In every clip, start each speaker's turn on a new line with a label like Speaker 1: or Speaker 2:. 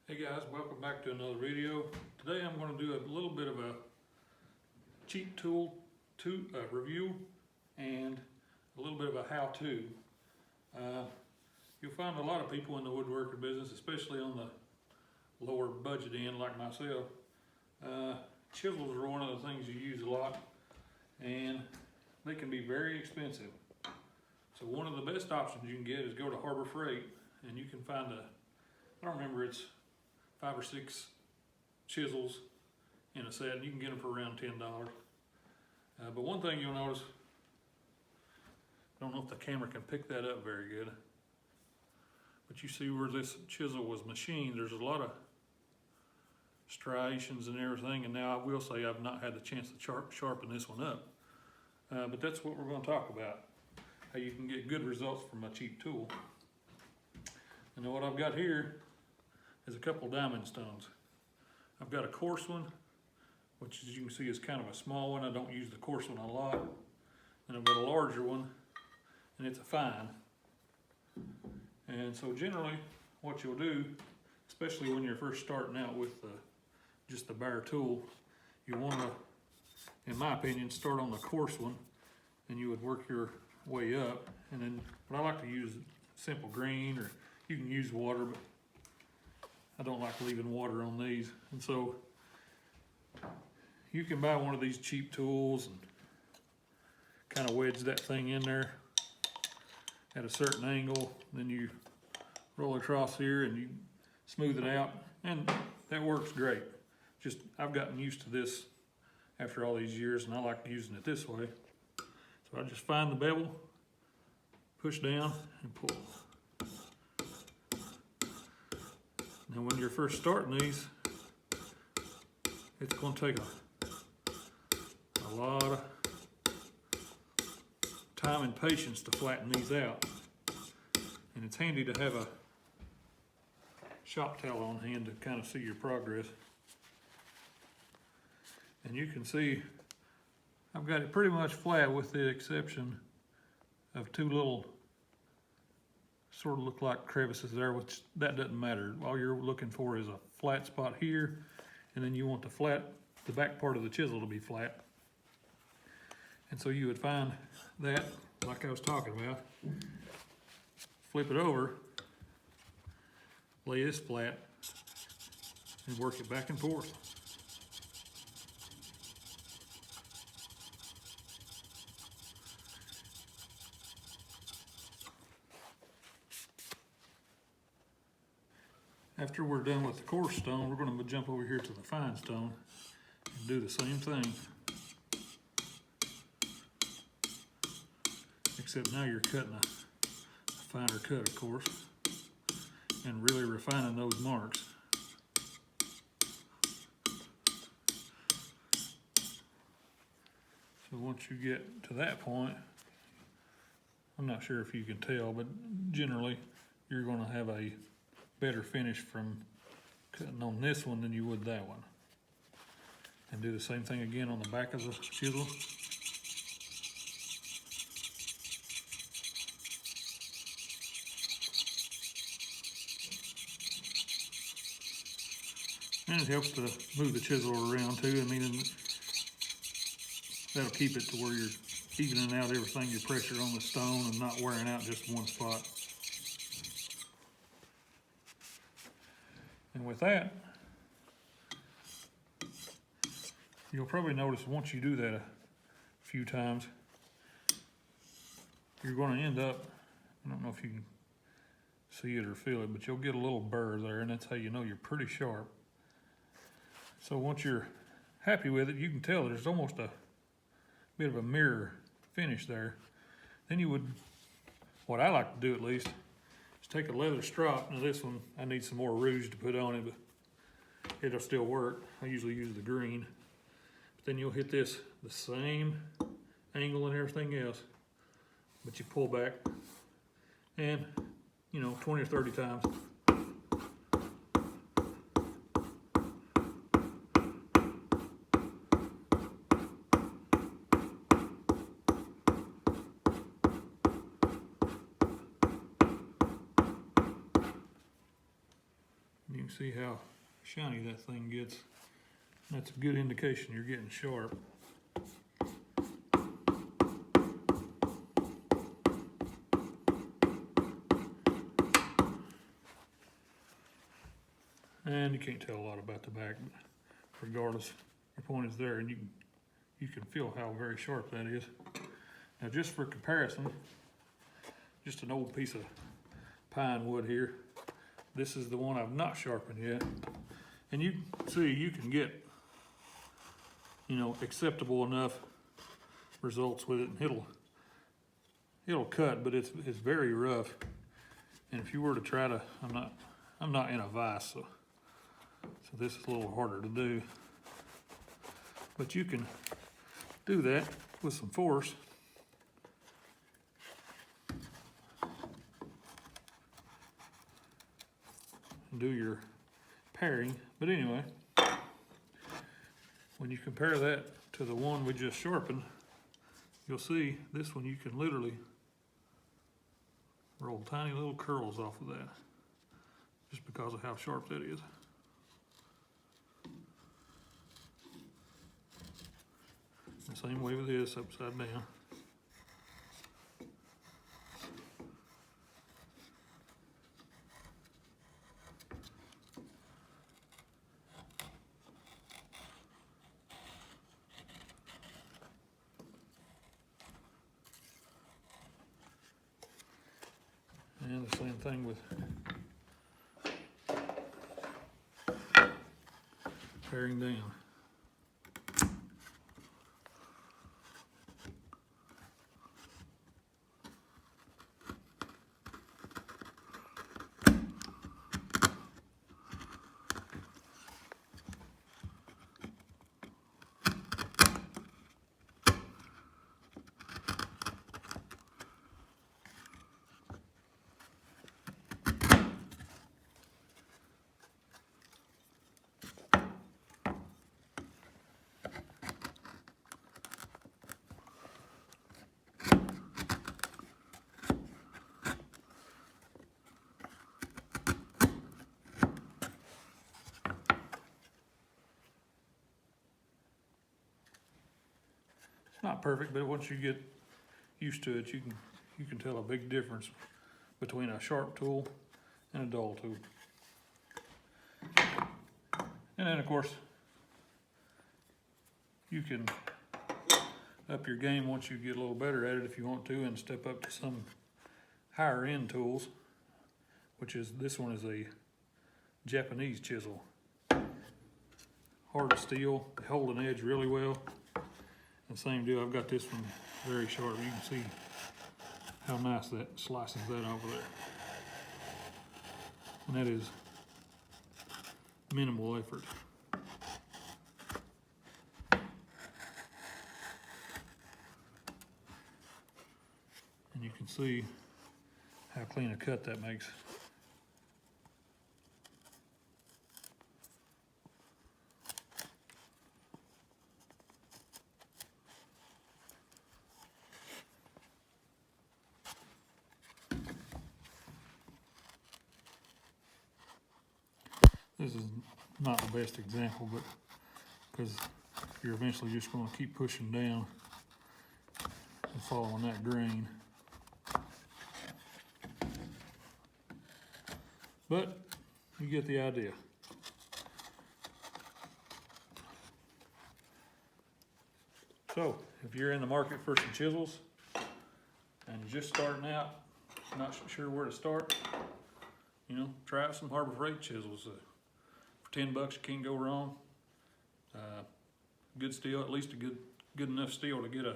Speaker 1: Hey guys, welcome back to another video. Today I'm going to do a little bit of a cheap tool review and a little bit of a how-to. You'll find a lot of people in the woodworking business, especially on the lower budget end like myself. Chisels are one of the things you use a lot and they can be very expensive. So one of the best options you can get is go to Harbor Freight and you can find I don't remember, it's 5 or 6 chisels in a set, and you can get them for around $10. But one thing you'll notice, I don't know if the camera can pick that up very good, but you see where this chisel was machined, there's a lot of striations and everything, and now I will say I've not had the chance to sharpen this one up. But that's what we're going to talk about, how you can get good results from a cheap tool. And what I've got here is a couple diamond stones. I've got a coarse one, which as you can see is kind of a small one. I don't use the coarse one a lot. And I've got a larger one, and it's a fine. And so generally what you'll do, especially when you're first starting out with just the bare tool, you want to, in my opinion, start on the coarse one, and you would work your way up. And then, but I like to use simple green, or you can use water, but I don't like leaving water on these. And so you can buy one of these cheap tools and kind of wedge that thing in there at a certain angle. Then you roll across here and you smooth it out, and that works great. Just, I've gotten used to this after all these years, and I like using it this way. So I just find the bevel, push down and pull. Now when you're first starting these, it's going to take a lot of time and patience to flatten these out. And it's handy to have a shop towel on hand to kind of see your progress. And you can see I've got it pretty much flat with the exception of two little sort of look like crevices there, which that doesn't matter. All you're looking for is a flat spot here, and then you want the back part of the chisel to be flat. And so you would find that, like I was talking about, flip it over, lay this flat, and work it back and forth. After we're done with the coarse stone, we're going to jump over here to the fine stone and do the same thing. Except now you're cutting a finer cut, of course, and really refining those marks. So once you get to that point, I'm not sure if you can tell, but generally you're going to have a better finish from cutting on this one than you would that one. And do the same thing again on the back of the chisel. And it helps to move the chisel around too. I mean, that'll keep it to where you're evening out everything, your pressure on the stone, and not wearing out just one spot. And with that, you'll probably notice once you do that a few times, you're going to end up, I don't know if you can see it or feel it, but you'll get a little burr there, and that's how you know you're pretty sharp. So once you're happy with it, you can tell there's almost a bit of a mirror finish there. Then you would, what I like to do at least, take a leather strop. Now this one, I need some more rouge to put on it, but it'll still work. I usually use the green. But then you'll hit this the same angle and everything else, but you pull back and, 20 or 30 times. see how shiny that thing gets. That's a good indication you're getting sharp. And you can't tell a lot about the back, but regardless, your point is there, and you can feel how very sharp that is. Now, just for comparison, just an old piece of pine wood here. This is the one I've not sharpened yet, and you see you can get, you know, acceptable enough results with it. And it'll cut, but it's very rough. And if you were to try to, I'm not in a vise, so this is a little harder to do. But you can do that with some force. And do your paring. But anyway, when you compare that to the one we just sharpened, you'll see this one you can literally roll tiny little curls off of that just because of how sharp that is. The same way with this, upside down. And the same thing with paring down. Not perfect, but once you get used to it, you can tell a big difference between a sharp tool and a dull tool. And then of course, you can up your game once you get a little better at it if you want to, and step up to some higher end tools, which is, this one is a Japanese chisel. Hard steel, they hold an edge really well. And same deal, I've got this one very sharp. You can see how nice that slices that over there. And that is minimal effort. And you can see how clean a cut that makes. This is not the best example, but because you're eventually just going to keep pushing down and following that grain. But you get the idea. So if you're in the market for some chisels and you're just starting out, not sure where to start, you know, try out some Harbor Freight chisels. For $10, you can't go wrong. Good steel, at least a good enough steel to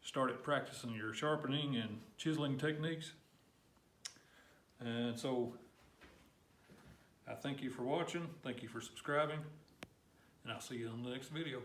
Speaker 1: start at practicing your sharpening and chiseling techniques. And so I thank you for watching, thank you for subscribing, and I'll see you on the next video.